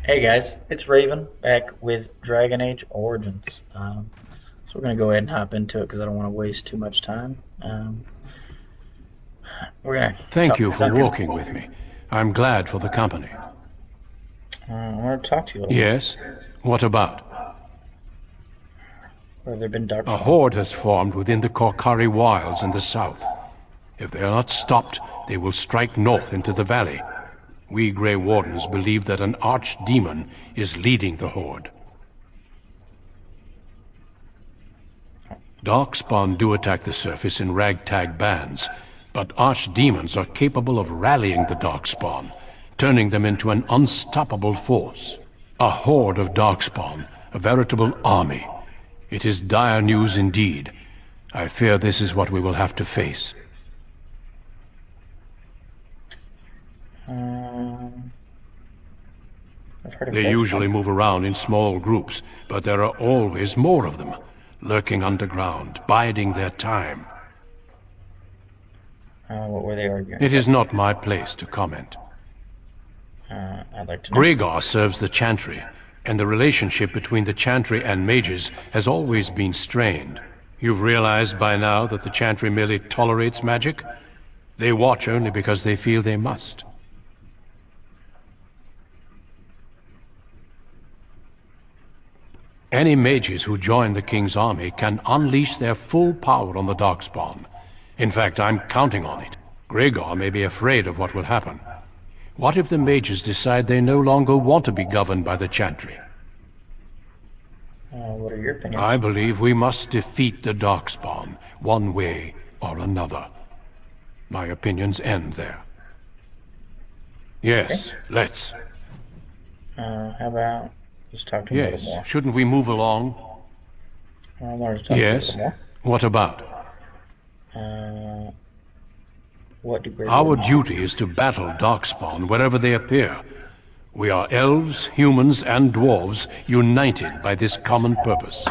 Hey guys, it's Raven back with Dragon Age Origins. So we're gonna go ahead and hop into it because I don't want to waste too much time. We're gonna Thank talk you to for Duncan. walking with me. I'm glad for the company. I want to talk to you a little bit. Yes? What about? Have there been A darkspawn? horde has formed within the Korkari wilds in the south. If they are not stopped, they will strike north into the valley. We Grey Wardens believe that an archdemon is leading the horde. Darkspawn do attack the surface in ragtag bands, but archdemons are capable of rallying the Darkspawn, turning them into an unstoppable force. A horde of Darkspawn, a veritable army. It is dire news indeed. I fear this is what we will have to face. Um, I've heard of They usually darkspawn. move around in small groups, but there are always more of them, lurking underground, biding their time. What were they arguing It about? is not my place to comment. I'd like to know. Gregor serves the Chantry, and the relationship between the Chantry and mages has always been strained. You've realized by now that the Chantry merely tolerates magic? They watch only because they feel they must. Any mages who join the King's army can unleash their full power on the Darkspawn. In fact, I'm counting on it. Gregor may be afraid of what will happen. What if the mages decide they no longer want to be governed by the Chantry? What are your opinions? I believe we must defeat the Darkspawn, one way or another. My opinions end there. Yes, let's. How about just talk to him a little Yes, more? shouldn't we move along? I wanted to talk to you a Yes. little more. What about? What do Grey Our Wardens do? duty is to battle Darkspawn wherever they appear. We are elves, humans, and dwarves united by this common purpose.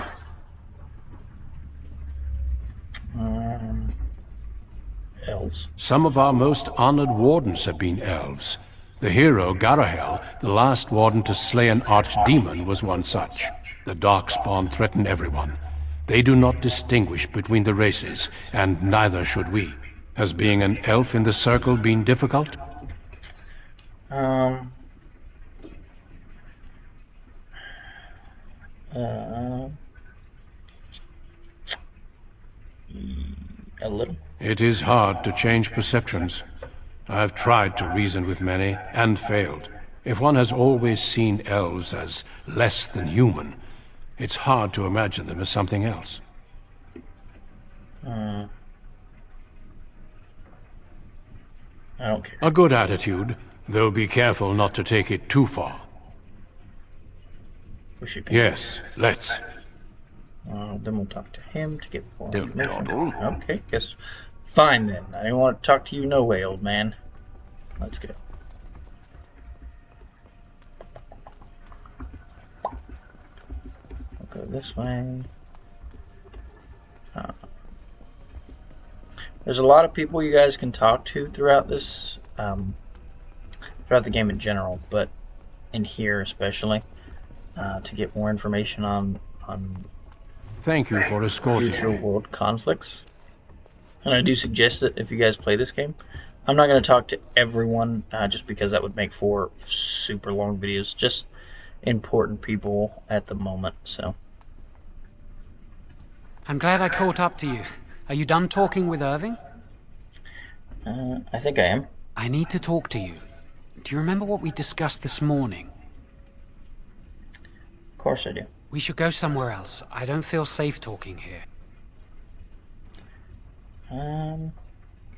Elves. Some of our most honored wardens have been elves. The hero, Garahel, the last warden to slay an archdemon, was one such. The Darkspawn threaten everyone. They do not distinguish between the races, and neither should we. Has being an elf in the circle been difficult? Um, uh, a little. It is hard to change perceptions. I've tried to reason with many, and failed. If one has always seen elves as less than human, it's hard to imagine them as something else. I don't care. A good attitude, though be careful not to take it too far. We should. Yes, let's. Then we'll talk to him to get more Don't information. dawdle. Okay, guess. Fine then. I didn't want to talk to you no way, old man. Let's go. We'll go this way. There's a lot of people you guys can talk to throughout this, throughout the game in general, but in here especially, to get more information on Thank you for escorting future me. world conflicts. And I do suggest that if you guys play this game, I'm not going to talk to everyone just because that would make for super long videos. Just important people at the moment. So I'm glad I caught up to you. Are you done talking with Irving? I think I am. I need to talk to you. Do you remember what we discussed this morning? Of course I do. We should go somewhere else. I don't feel safe talking here. You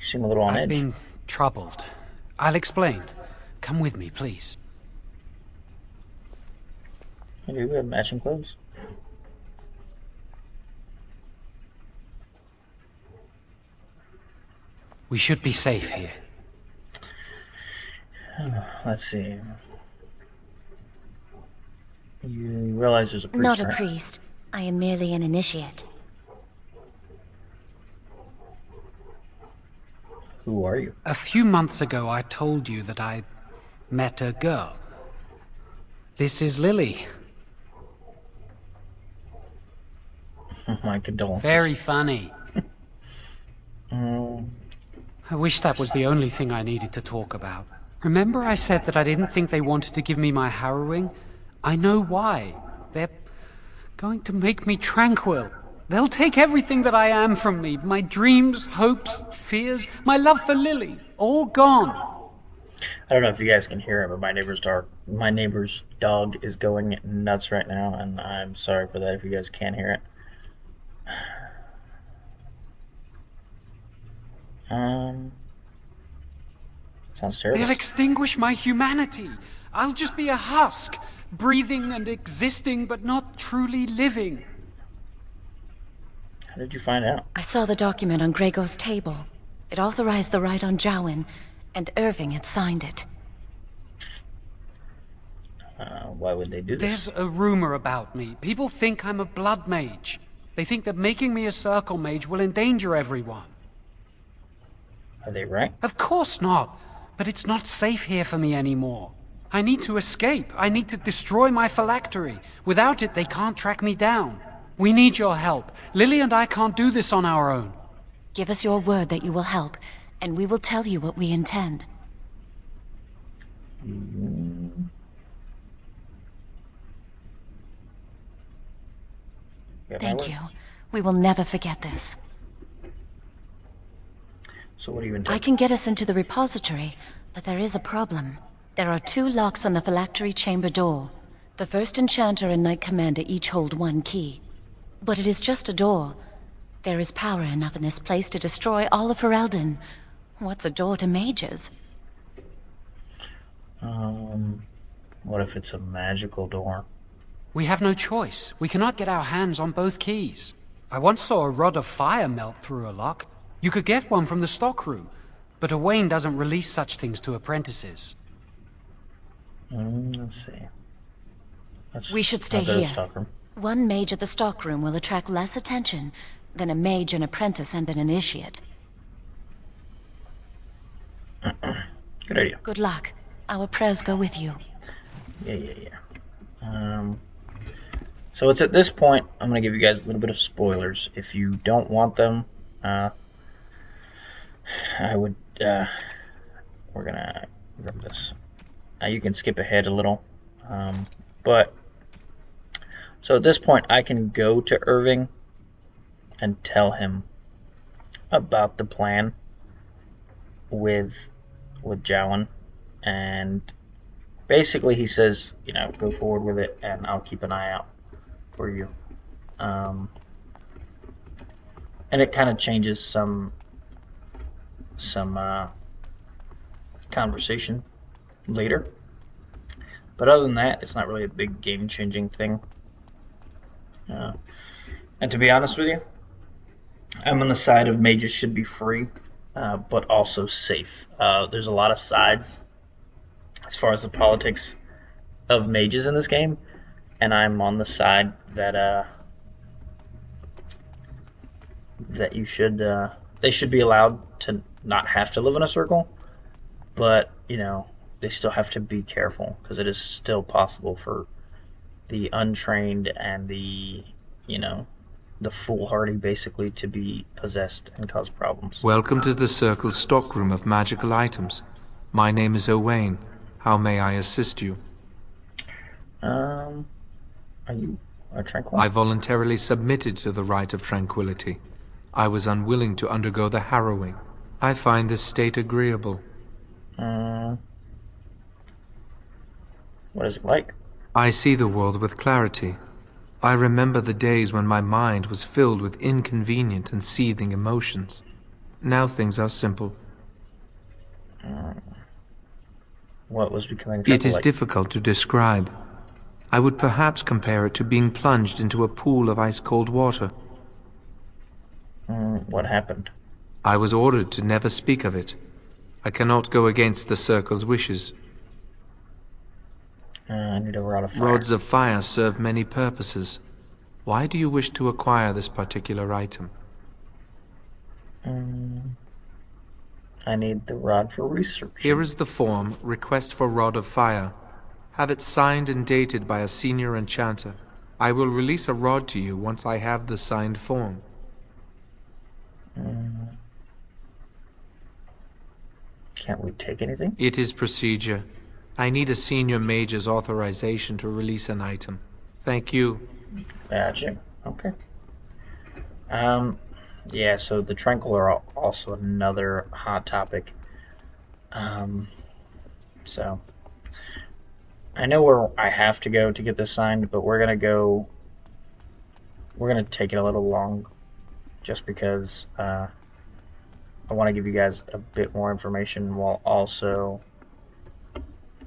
seem a little on I've edge. been troubled. I'll explain. Come with me, please. I do. We have matching clothes. We should be safe here. Let's see. You realize there's a priest, Not a right? priest. I am merely an initiate. Who are you? A few months ago, I told you that I met a girl. This is Lily. My condolences. Very funny. Mm, I wish that was the only thing I needed to talk about. Remember I said that I didn't think they wanted to give me my harrowing? I know why. They're going to make me tranquil. They'll take everything that I am from me. My dreams, hopes, fears, my love for Lily. All gone. I don't know if you guys can hear it, but my neighbor's dog is going nuts right now, and I'm sorry for that if you guys can't hear it. Sounds terrible. They'll extinguish my humanity. I'll just be a husk, breathing and existing, but not truly living. How did you find out? I saw the document on Gregor's table. It authorized the right on Jowan, and Irving had signed it. Why would they do this? There's a rumor about me. People think I'm a blood mage. They think that making me a circle mage will endanger everyone. Are they right? Of course not. But it's not safe here for me anymore. I need to escape. I need to destroy my phylactery. Without it, they can't track me down. We need your help. Lily and I can't do this on our own. Give us your word that you will help, and we will tell you what we intend. Thank you. We will never forget this. So what do you intend? I can get us into the repository, but there is a problem. There are 2 locks on the phylactery chamber door. The first enchanter and knight commander each hold 1 key. But it is just a door. There is power enough in this place to destroy all of Ferelden. What's a door to mages? What if it's a magical door? We have no choice. We cannot get our hands on both keys. I once saw a rod of fire melt through a lock. You could get one from the stockroom, but Owain doesn't release such things to apprentices. Let's see. We should stay here. One mage at the stockroom will attract less attention than a mage, an apprentice, and an initiate. Good idea. Good luck. Our prayers go with you. Yeah. So it's at this point, I'm going to give you guys a little bit of spoilers. If you don't want them, I would, we're going to grab this. You can skip ahead a little. So at this point, I can go to Irving and tell him about the plan with Jowan, and basically he says, go forward with it, and I'll keep an eye out for you. And it kind of changes some conversation later. But other than that, it's not really a big game-changing thing. And to be honest with you, I'm on the side of mages should be free, but also safe. There's a lot of sides as far as the politics of mages in this game, and I'm on the side that you should they should be allowed to not have to live in a circle, but they still have to be careful, because it is still possible for the untrained and the foolhardy basically to be possessed and cause problems. Welcome to the Circle stockroom of magical items. My name is Owain. How may I assist you? Are you tranquil? I voluntarily submitted to the right of tranquility. I was unwilling to undergo the harrowing. I find this state agreeable. What is it like? I see the world with clarity. I remember the days when my mind was filled with inconvenient and seething emotions. Now things are simple. What was becoming tranquil It is like? difficult to describe. I would perhaps compare it to being plunged into a pool of ice-cold water. What happened? I was ordered to never speak of it. I cannot go against the Circle's wishes. I need a rod of fire. Rods of fire serve many purposes. Why do you wish to acquire this particular item? I need the rod for research. Here is the form, request for rod of fire. Have it signed and dated by a senior enchanter. I will release a rod to you once I have the signed form. Can't we take anything? It is procedure. I need a senior mage's authorization to release an item. Thank you. Gotcha. Okay. Yeah, so the Tranquil are also another hot topic. So I know where I have to go to get this signed, but we're gonna take it a little long, just because I want to give you guys a bit more information while also,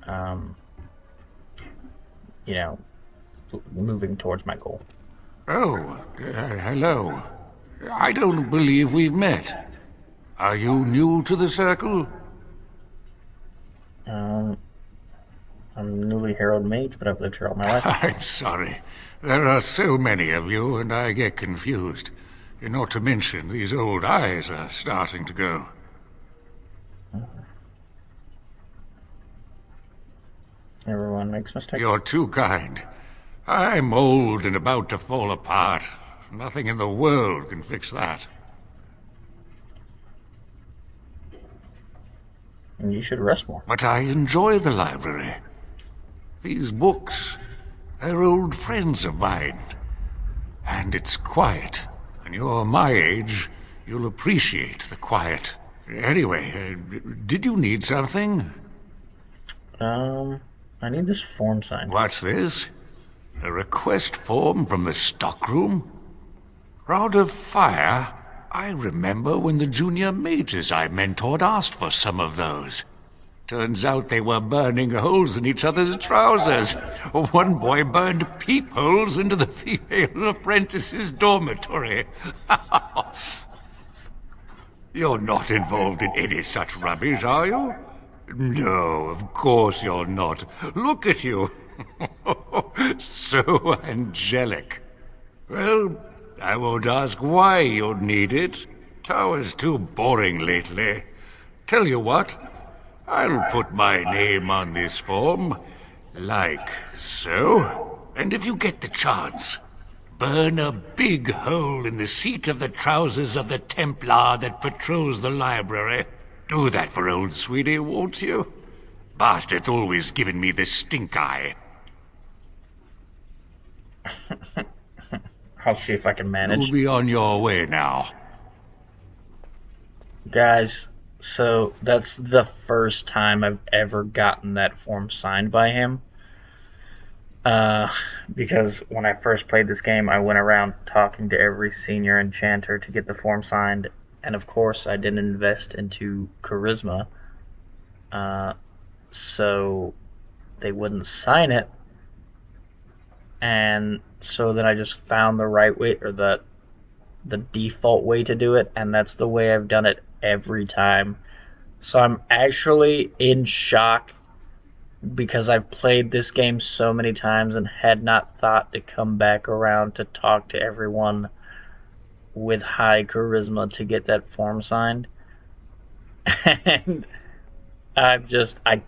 um, you know, moving towards my goal. Oh, hello. I don't believe we've met. Are you new to the Circle? I'm newly Herald Mage, but I've lived here all my life. I'm sorry. There are so many of you, and I get confused. Not to mention, these old eyes are starting to go. Everyone makes mistakes. You're too kind. I'm old and about to fall apart. Nothing in the world can fix that. And you should rest more. But I enjoy the library. These books, they're old friends of mine. And it's quiet. When you're my age, you'll appreciate the quiet. Anyway, did you need something? I need this form signed. What's this? A request form from the stockroom? Rod of Fire? I remember when the junior mages I mentored asked for some of those. Turns out they were burning holes in each other's trousers. One boy burned peepholes into the female apprentice's dormitory. You're not involved in any such rubbish, are you? No, of course you're not. Look at you. So angelic. Well, I won't ask why you'd need it. Tower's too boring lately. Tell you what, I'll put my name on this form, like so. And if you get the chance, burn a big hole in the seat of the trousers of the Templar that patrols the library. Do that for old sweetie, won't you? Bastard's always given me the stink eye. I'll see if I can manage. You'll be on your way now. Guys, so that's the first time I've ever gotten that form signed by him. Because when I first played this game, I went around talking to every senior enchanter to get the form signed, and of course I didn't invest into charisma, so they wouldn't sign it, and so then I just found the right way, or the default way to do it, and that's the way I've done it every time. So I'm actually in shock because I've played this game so many times and had not thought to come back around to talk to everyone with high charisma to get that form signed. And I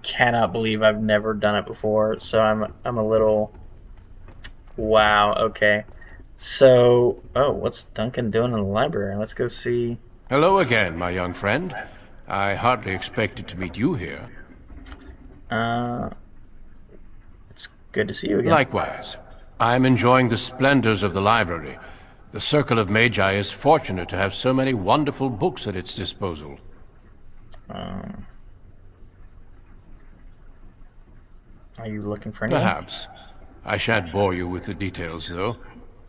cannot believe I've never done it before, so I'm a little, wow, okay. So, oh, what's Duncan doing in the library? Let's go see. Hello again, my young friend. I hardly expected to meet you here. It's good to see you again. Likewise. I'm enjoying the splendors of the library. The Circle of Magi is fortunate to have so many wonderful books at its disposal. Are you looking for anything? Perhaps. I shan't bore you with the details, though.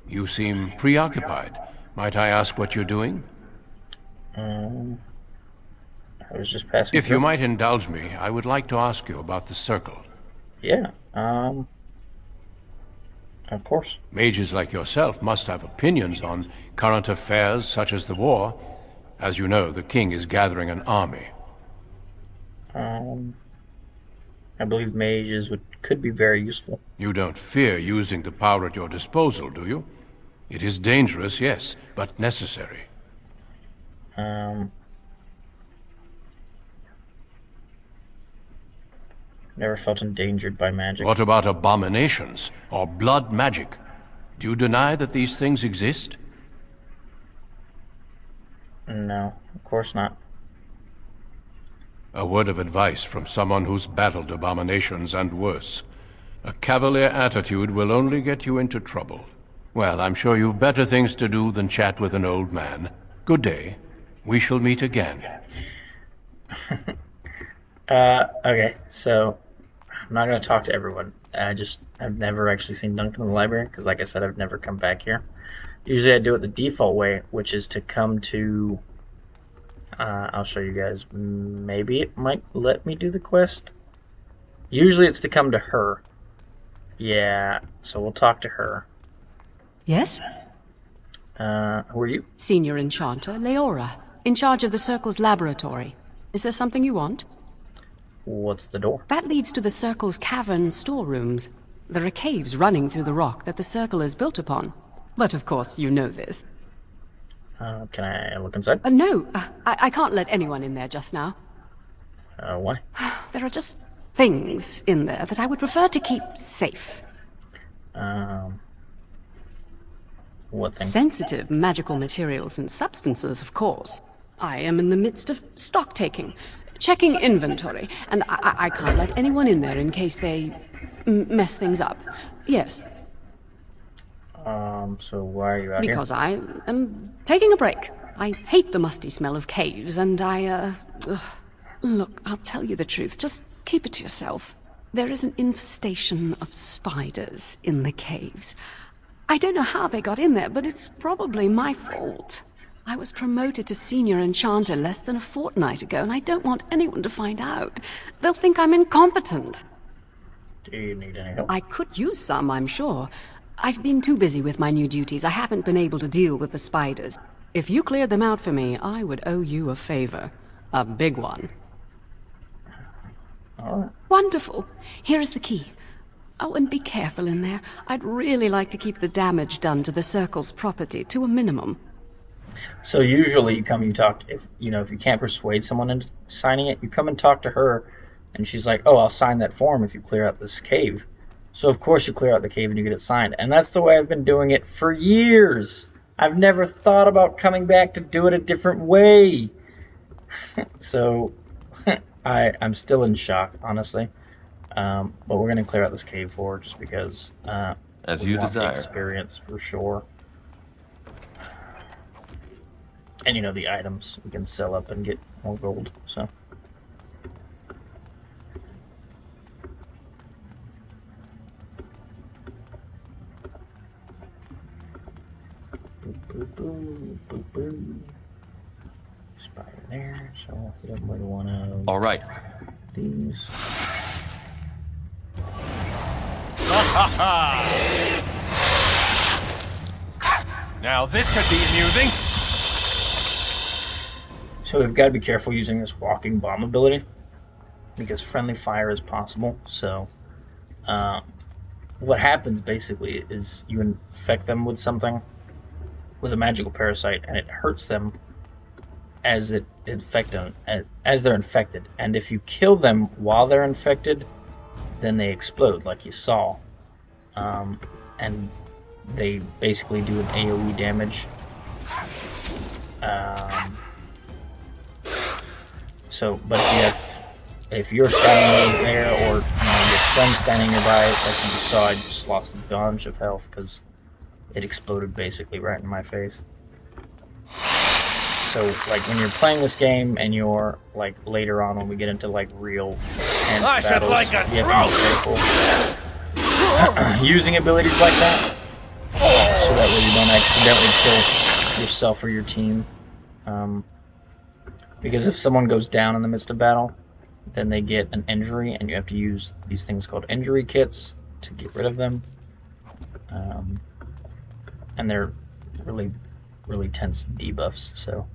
You seem preoccupied. Might I ask what you're doing? I was just passing If through. you might indulge me, I would like to ask you about the Circle. Yeah, of course. Mages like yourself must have opinions on current affairs such as the war. As you know, the king is gathering an army. I believe mages could be very useful. You don't fear using the power at your disposal, do you? It is dangerous, yes, but necessary. Never felt endangered by magic. What about abominations or blood magic? Do you deny that these things exist? No, of course not. A word of advice from someone who's battled abominations and worse. A cavalier attitude will only get you into trouble. Well, I'm sure you've better things to do than chat with an old man. Good day. We shall meet again. Okay, so I'm not going to talk to everyone. I've never actually seen Duncan in the library, because like I said, I've never come back here. Usually I do it the default way, which is to come to... I'll show you guys. Maybe it might let me do the quest. Usually it's to come to her. Yeah, so we'll talk to her. Yes? Who are you? Senior Enchanter, Leora, in charge of the Circle's laboratory. Is there something you want? What's the door? That leads to the Circle's cavern storerooms. There are caves running through the rock that the Circle is built upon. But of course, you know this. Can I look inside? No, I can't let anyone in there just now. Why? There are just things in there that I would prefer to keep safe. What thing? Sensitive magical materials and substances, of course. I am in the midst of stock-taking, checking inventory, and I can't let anyone in there in case they mess things up. Yes. So why are you out here? Because I am taking a break. I hate the musty smell of caves, and Look, I'll tell you the truth. Just keep it to yourself. There is an infestation of spiders in the caves. I don't know how they got in there, but it's probably my fault. I was promoted to Senior Enchanter less than a fortnight ago, and I don't want anyone to find out. They'll think I'm incompetent. Do you need any help? I could use some, I'm sure. I've been too busy with my new duties. I haven't been able to deal with the spiders. If you cleared them out for me, I would owe you a favor. A big one. All right. Wonderful. Here is the key. Oh, and be careful in there. I'd really like to keep the damage done to the Circle's property to a minimum. So usually you come, you talk. If you can't persuade someone into signing it, you come and talk to her, and she's like, "Oh, I'll sign that form if you clear out this cave." So of course you clear out the cave and you get it signed, and that's the way I've been doing it for years. I've never thought about coming back to do it a different way. So I'm still in shock, honestly. But we're gonna clear out this cave floor just because as we you want the desire. experience for sure. And the items we can sell up and get more gold. So. Boop, boop, boop, boop. Spider there, so we'll hit him with one of All right. these. Now this should be amusing. So we've got to be careful using this walking bomb ability because friendly fire is possible. So what happens basically is you infect them with something, with a magical parasite, and it hurts them as they're infected. And if you kill them while they're infected, then they explode, like you saw. And they basically do an AoE damage. But if you're standing there, or your friend's standing nearby, like you saw, I just lost a bunch of health because it exploded basically right in my face. So, like, when you're playing this game and you're, like, later on when we get into, like, real intense battles, you have to be careful using abilities like that, so that way you don't accidentally kill yourself or your team. Because if someone goes down in the midst of battle, then they get an injury, and you have to use these things called injury kits to get rid of them. And they're really, really tense debuffs, so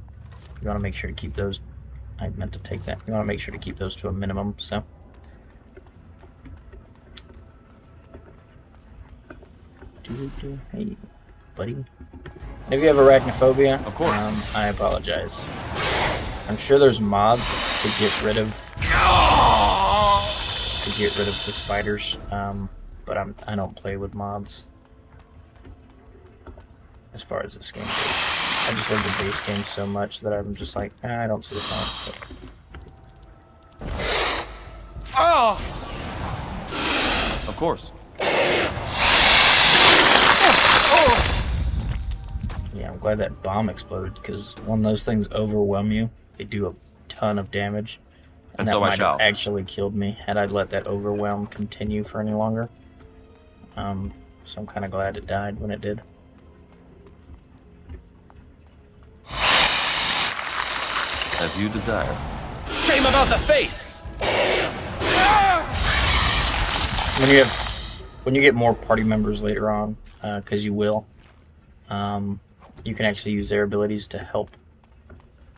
you want to make sure to keep those. I meant to take that. You want to make sure to keep those to a minimum, so. Hey, buddy. Have you have arachnophobia? Of course. I apologize. I'm sure there's mods to get rid of to get rid of the spiders, but I don't play with mods as far as this game goes. I just love the base game so much that I'm just like, I don't see the point. Oh! Of course. Yeah, I'm glad that bomb exploded, because when those things overwhelm you, they do a ton of damage. And that so I might shall. have actually killed me had I let that overwhelm continue for any longer. So I'm kind of glad it died when it did. As you desire. Shame about the face! When you get more party members later on, because you will, you can actually use their abilities to help,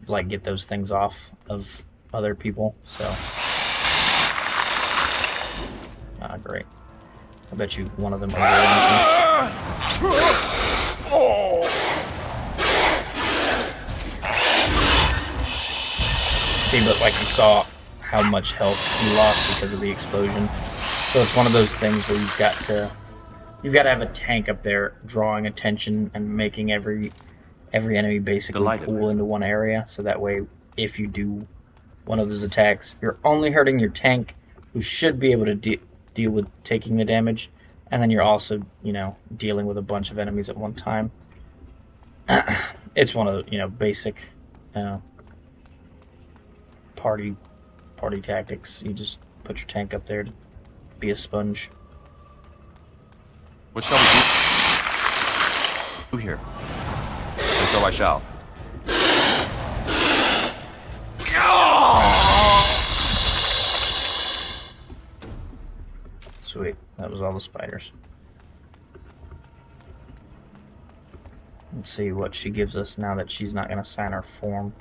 like, get those things off of other people. So, great. I bet you one of them overwhelms me. See, but like you saw how much health he lost because of the explosion. So it's one of those things where you've got to have a tank up there drawing attention and making every enemy basically Delighted. pool into one area. So that way, if you do one of those attacks, you're only hurting your tank, who should be able to deal with taking the damage, and then you're also, dealing with a bunch of enemies at one time. It's one of the, basic party tactics. You just put your tank up there to be a sponge. What shall we do here? And so I shall. Sweet, that was all the spiders. Let's see what she gives us now that she's not going to sign her form.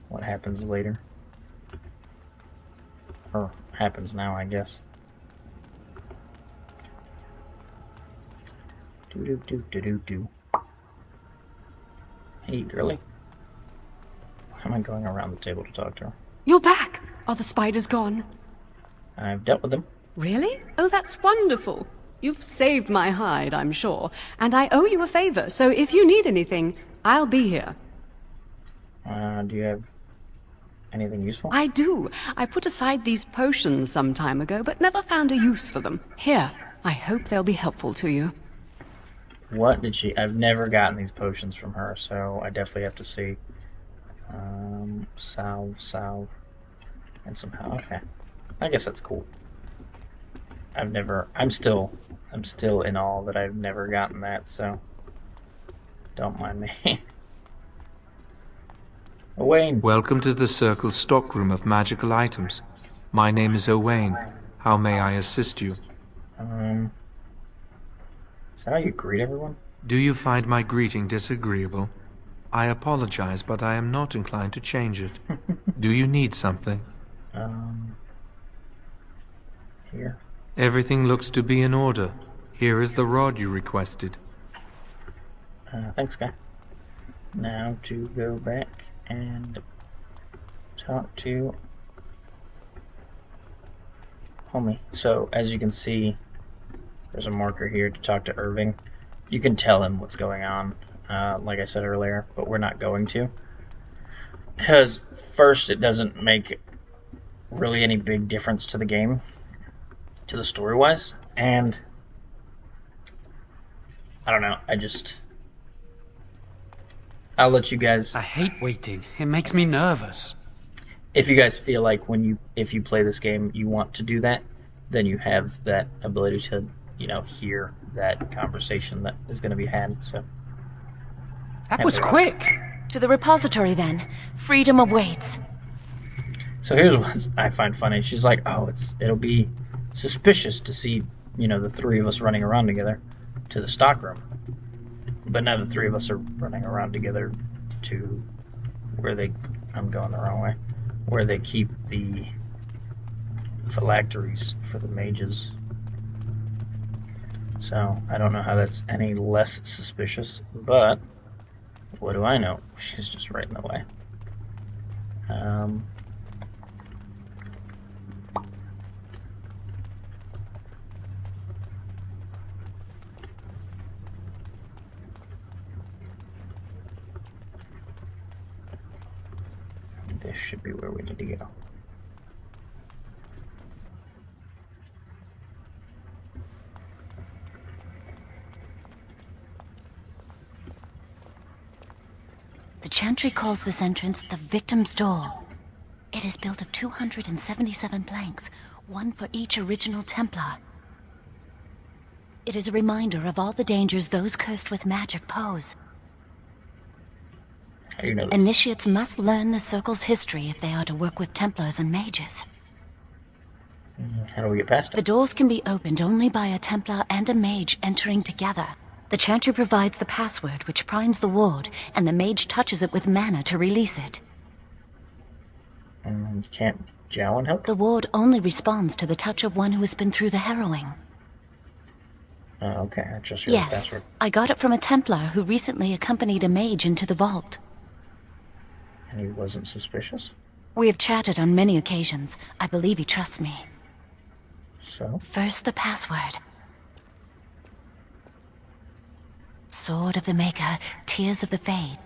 What happens later. Or happens now, I guess. Do. Hey, girly. Why am I going around the table to talk to her? You're back! Are the spiders gone? I've dealt with them. Really? Oh, that's wonderful. You've saved my hide, I'm sure. And I owe you a favor, so if you need anything, I'll be here. Do you have anything useful? I do. I put aside these potions some time ago, but never found a use for them. Here, I hope they'll be helpful to you. What did she... I've never gotten these potions from her, so I definitely have to see. Salve, and somehow... Okay. I guess that's cool. I'm still in awe that I've never gotten that, so... Don't mind me. Owain! Welcome to the Circle stockroom of magical items. My name is Owain. How may I assist you? Is that how you greet everyone? Do you find my greeting disagreeable? I apologize, but I am not inclined to change it. Do you need something? Here. Everything looks to be in order. Here is the rod you requested. Thanks, guy. Now to go back and talk to homie. So, as you can see, there's a marker here to talk to Irving. You can tell him what's going on, like I said earlier, but we're not going to. Because, first, it doesn't make really any big difference to the game, to the story-wise, and I don't know, I'll let you guys... I hate waiting. It makes me nervous. If you guys feel like if you play this game, you want to do that, then you have that ability to, hear that conversation that is going to be had, so... That was quick! To the repository, then. Freedom awaits. So here's what I find funny. She's like, oh, it'll be suspicious to see, the three of us running around together to the stockroom. But now the three of us are running around together to I'm going the wrong way, where they keep the phylacteries for the mages. So, I don't know how that's any less suspicious, but what do I know? She's just right in the way. this should be where we need to go. The Chantry calls this entrance the Victim's Door. It is built of 277 planks, one for each original Templar. It is a reminder of all the dangers those cursed with magic pose. How do you know that? Initiates must learn the Circle's history if they are to work with Templars and mages. How do we get past The it? doors can be opened only by a Templar and a mage entering together. The Chantry provides the password which primes the ward, and the mage touches it with mana to release it. Can't Jowan help? The ward only responds to the touch of one who has been through the harrowing. Okay, I trust your Yes, password. I got it from a Templar who recently accompanied a mage into the vault. And he wasn't suspicious? We have chatted on many occasions. I believe he trusts me. So? First, the password. Sword of the Maker, Tears of the Fade.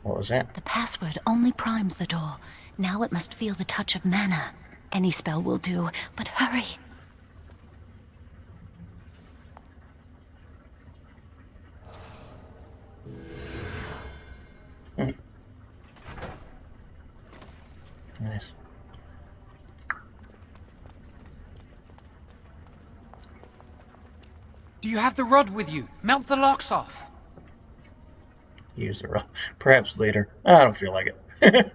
What was that? The password only primes the door. Now it must feel the touch of mana. Any spell will do, but hurry. Nice. Do you have the rod with you? Melt the locks off. Use the rock. Perhaps later. I don't feel like it.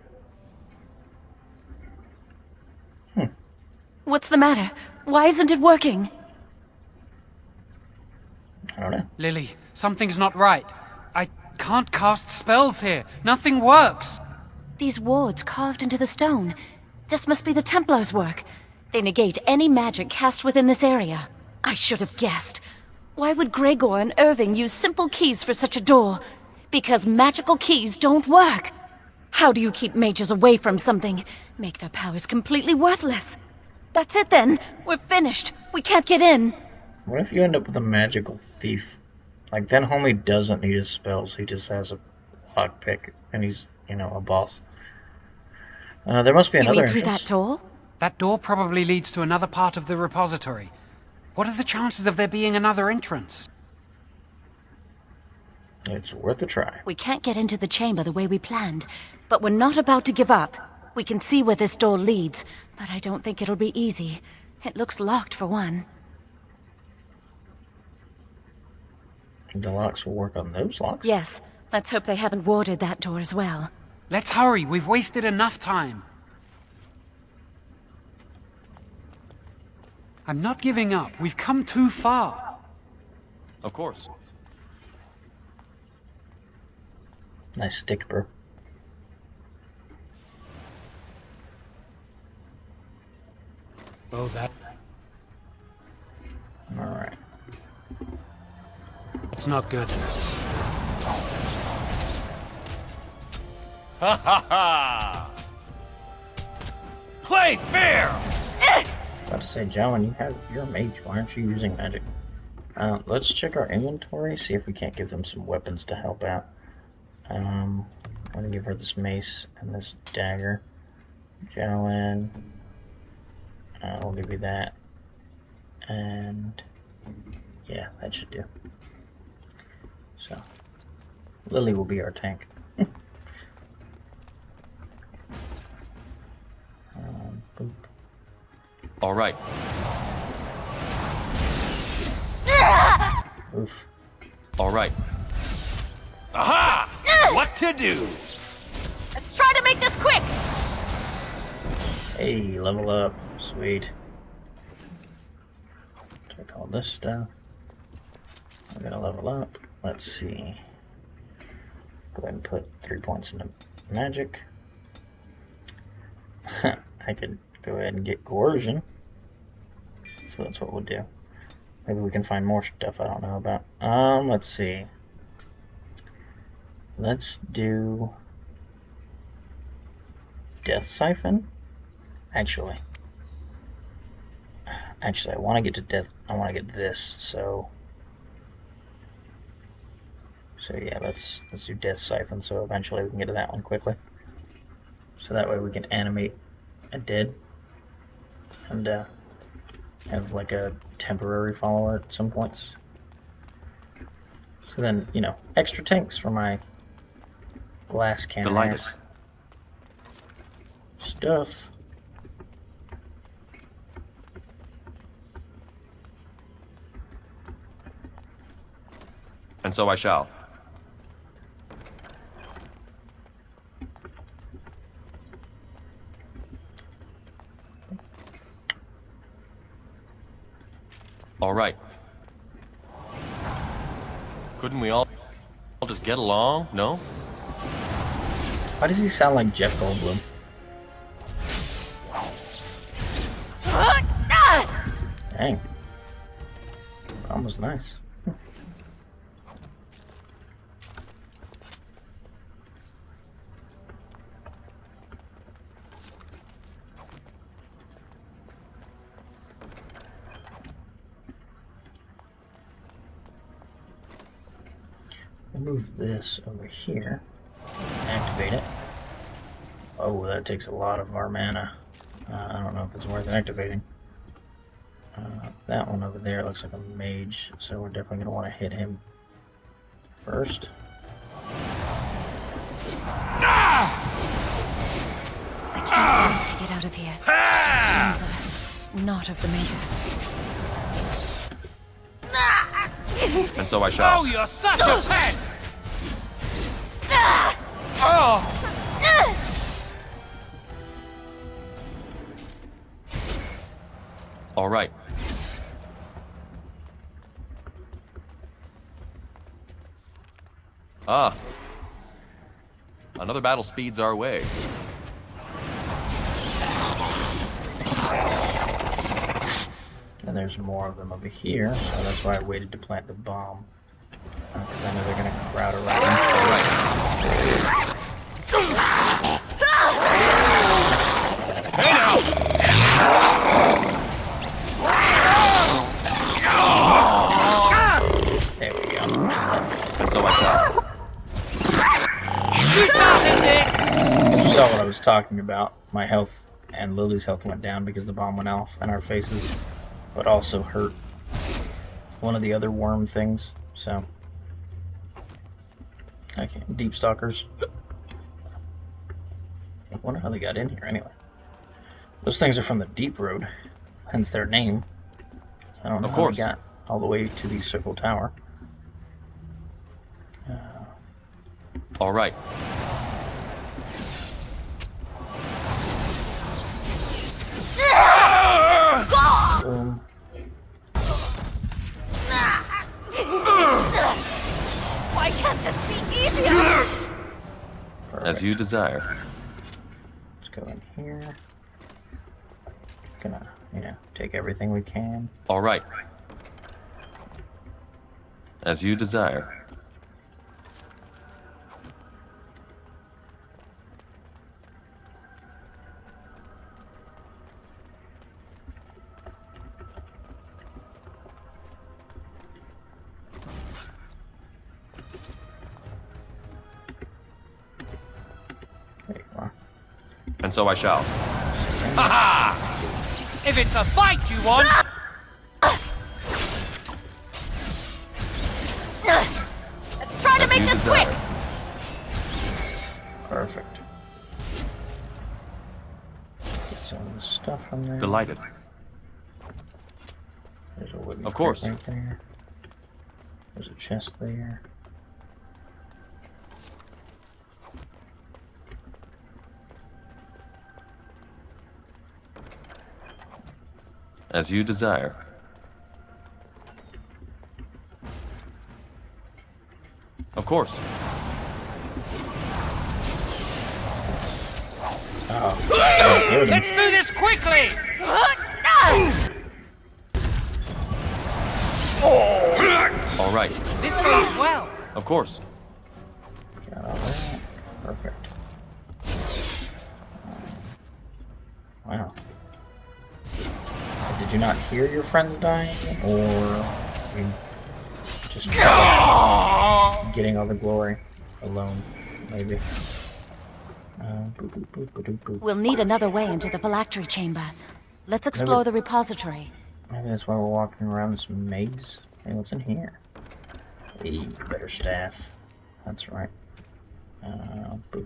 What's the matter? Why isn't it working? I don't know. Lily, something's not right. I can't cast spells here. Nothing works. These wards carved into the stone. This must be the Templars' work. They negate any magic cast within this area. I should have guessed. Why would Gregor and Irving use simple keys for such a door? Because magical keys don't work. How do you keep mages away from something? Make their powers completely worthless. That's it then. We're finished. We can't get in. What if you end up with a magical thief? Like, then homie doesn't need his spells. He just has a lockpick, and he's, a boss. There must be You another mean through entrance. that door? That door probably leads to another part of the repository. What are the chances of there being another entrance? It's worth a try. We can't get into the chamber the way we planned, but we're not about to give up. We can see where this door leads, but I don't think it'll be easy. It looks locked for one. The locks will work on those locks? Yes, let's hope they haven't warded that door as well. Let's hurry. We've wasted enough time. I'm not giving up. We've come too far. Of course. Nice stick, bro. Oh, that... Alright. It's not good. Ha ha ha! Play fair! About to say, Jowan, you're a mage. Why aren't you using magic? Let's check our inventory, see if we can't give them some weapons to help out. I'm gonna give her this mace and this dagger. Jowan, we'll give you that. And yeah, that should do. So, Lily will be our tank. Boop. All right. Oof. All right. Aha! What to do? Let's try to make this quick! Hey, level up. Sweet. Take all this stuff. I'm gonna level up. Let's see. Go ahead and put 3 points into magic. I could go ahead and get coercion. So that's what we'll do. Maybe we can find more stuff I don't know about. Let's see. Let's do Death Siphon. Actually, I want to get to death. I want to get this. So So yeah, let's do Death Siphon, so eventually we can get to that one quickly. So that way we can animate a dead and have like a temporary follower at some points. So then, you know, extra tanks for my glass cannon Delighted. ass. Stuff. And so I shall. All right. Couldn't we all just get along? No? Why does he sound like Jeff Goldblum? Dang. That was nice. Move this over here. Activate it. Oh, that takes a lot of our mana. I don't know if it's worth activating. That one over there looks like a mage, so we're definitely going to want to hit him first. I can't wait to get out of here. These are not of the maker. And so I shall. Oh, you're such a pest! Oh! All right. Ah. Another battle speeds our way. And there's more of them over here, so that's why I waited to plant the bomb. Because I know they're going to crowd around. All right. Hey now! There we go. And so I shall. You started this! You saw what I was talking about. My health and Lily's health went down because the bomb went off in our faces, but also hurt one of the other worm things, so... Okay, deep stalkers. I wonder how they got in here anyway. Those things are from the Deep Road, hence their name. I don't know how they got all the way to the Circle Tower. All right. Boom. Why can't this be easier? As you desire. Let's go in here. Gonna, you know, take everything we can. All right. As you desire. There you are. And so I shall. Ha ha! If it's a fight you want, Let's try to As make you this desire. quick. Perfect. Get some of the stuff from there. Delighted. There's a wooden Of course. crate right there. There's a chest there. As you desire. Of course. Oh, I heard him. let's do this quickly! All right. This goes well. Of course. Got all that. Perfect. Wow. Did you not hear your friends dying, or you Just getting all the glory alone, maybe. We'll need another way into the phylactery chamber. Let's explore the repository. Maybe that's why we're walking around this maze. Hey, what's in here? Hey, better staff. That's right. Boop.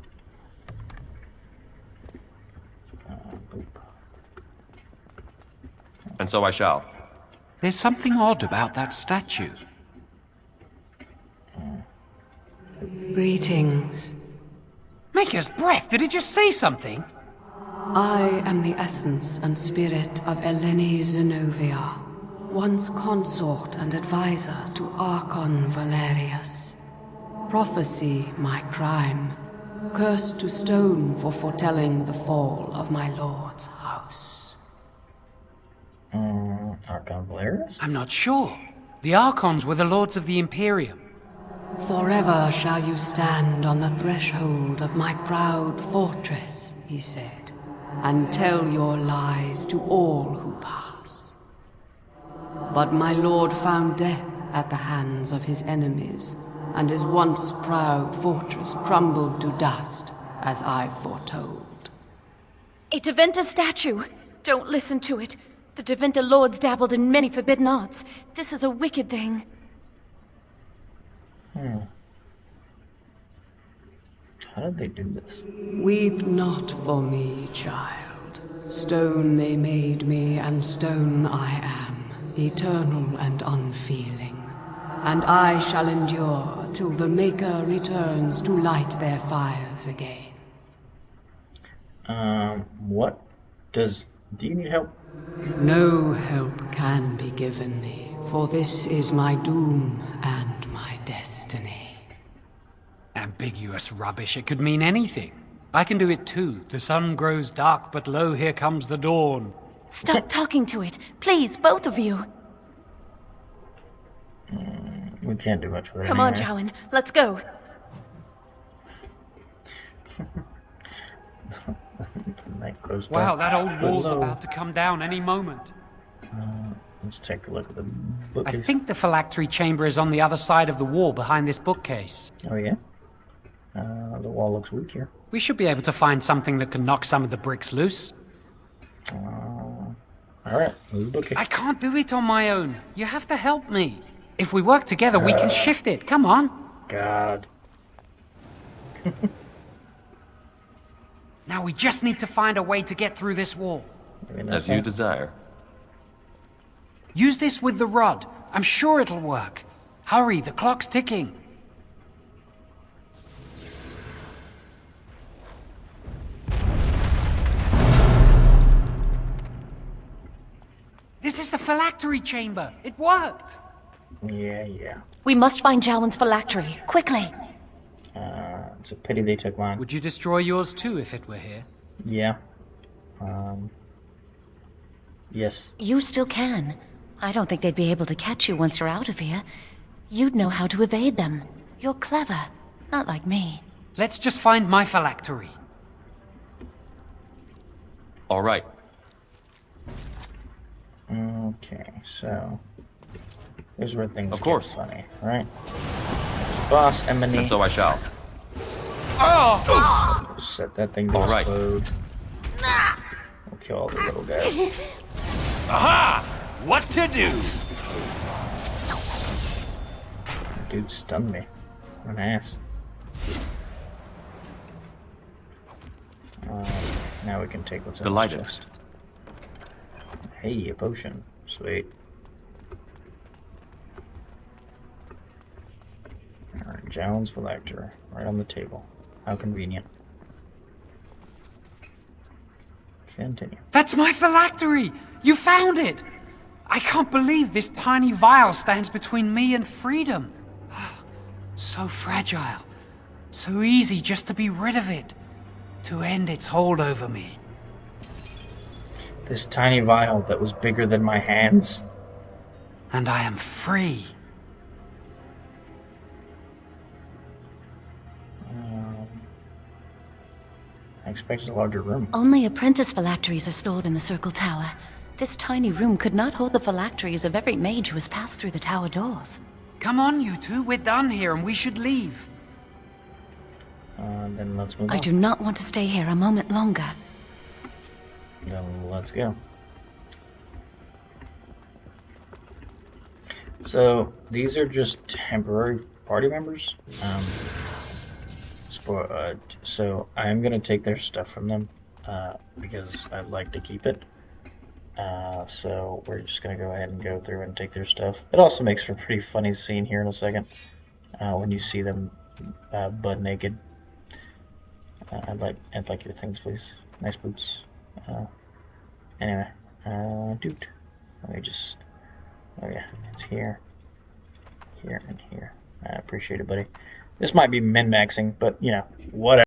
Boop. And so I shall. There's something odd about that statue. Greetings. Maker's breath, did it just say something? I am the essence and spirit of Eleni Zenobia, once consort and advisor to Archon Valerius. Prophecy my crime, cursed to stone for foretelling the fall of my lord's house. Archon Valerius? I'm not sure. The Archons were the lords of the Imperium. Forever shall you stand on the threshold of my proud fortress, he said, and tell your lies to all who pass. But my lord found death at the hands of his enemies, and his once proud fortress crumbled to dust, as I foretold. A Deventer statue! Don't listen to it. The Deventer lords dabbled in many forbidden arts. This is a wicked thing. How did they do this? Weep not for me, child. Stone they made me, and stone I am, eternal and unfeeling. And I shall endure till the Maker returns to light their fires again. What? Do you need help? No help can be given me, for this is my doom and my destiny. Ambiguous rubbish, it could mean anything. I can do it too. The sun grows dark, but lo, here comes the dawn. Stop talking to it. Please, both of you. We can't do much with it. Come on, anyway. Jowan. Let's go. The night grows Wow, dark. that old wall's Hello. about to come down any moment. Let's take a look at the I bookcase. think the phylactery chamber is on the other side of the wall behind this bookcase. Oh, yeah? The wall looks weak here. We should be able to find something that can knock some of the bricks loose. Alright, move the bookcase. I can't do it on my own. You have to help me. If we work together, we can shift it. Come on. God. Now we just need to find a way to get through this wall. Maybe As not you that. desire. Use this with the rod. I'm sure it'll work. Hurry, the clock's ticking. This is the phylactery chamber. It worked. Yeah. We must find Jowan's phylactery. Quickly. It's a pity they took mine. Would you destroy yours too if it were here? Yeah. Yes. You still can. I don't think they'd be able to catch you once you're out of here. You'd know how to evade them. You're clever. Not like me. Let's just find my phylactery. All right. Okay, so... here's where things Of course. get funny, right? There's Boss Emily. And so I shall. Set that thing to All right. explode. We'll kill all the little guys. Aha! What to do? Dude stunned me. What an ass. Now we can take what's in Delighted. the chest. Hey, a potion. Sweet. Alright, Jowan's phylactery. Right on the table. How convenient. Continue. That's my phylactery! You found it! I can't believe this tiny vial stands between me and freedom. So fragile. So easy just to be rid of it. To end its hold over me. This tiny vial that was bigger than my hands. And I am free. I expected a larger room. Only apprentice phylacteries are stored in the Circle Tower. This tiny room could not hold the phylacteries of every mage who has passed through the tower doors. Come on, you two. We're done here and we should leave. Then let's move on. I do not want to stay here a moment longer. Then let's go. So these are just temporary party members. So I'm gonna take their stuff from them because I'd like to keep it. So we're just gonna go ahead and go through and take their stuff. It also makes for a pretty funny scene here in a second when you see them butt naked. I'd like your things, please. Nice boots. Anyway, dude, let me just. Oh yeah, it's here, here, and here. I appreciate it, buddy. This might be min-maxing, but you know, whatever.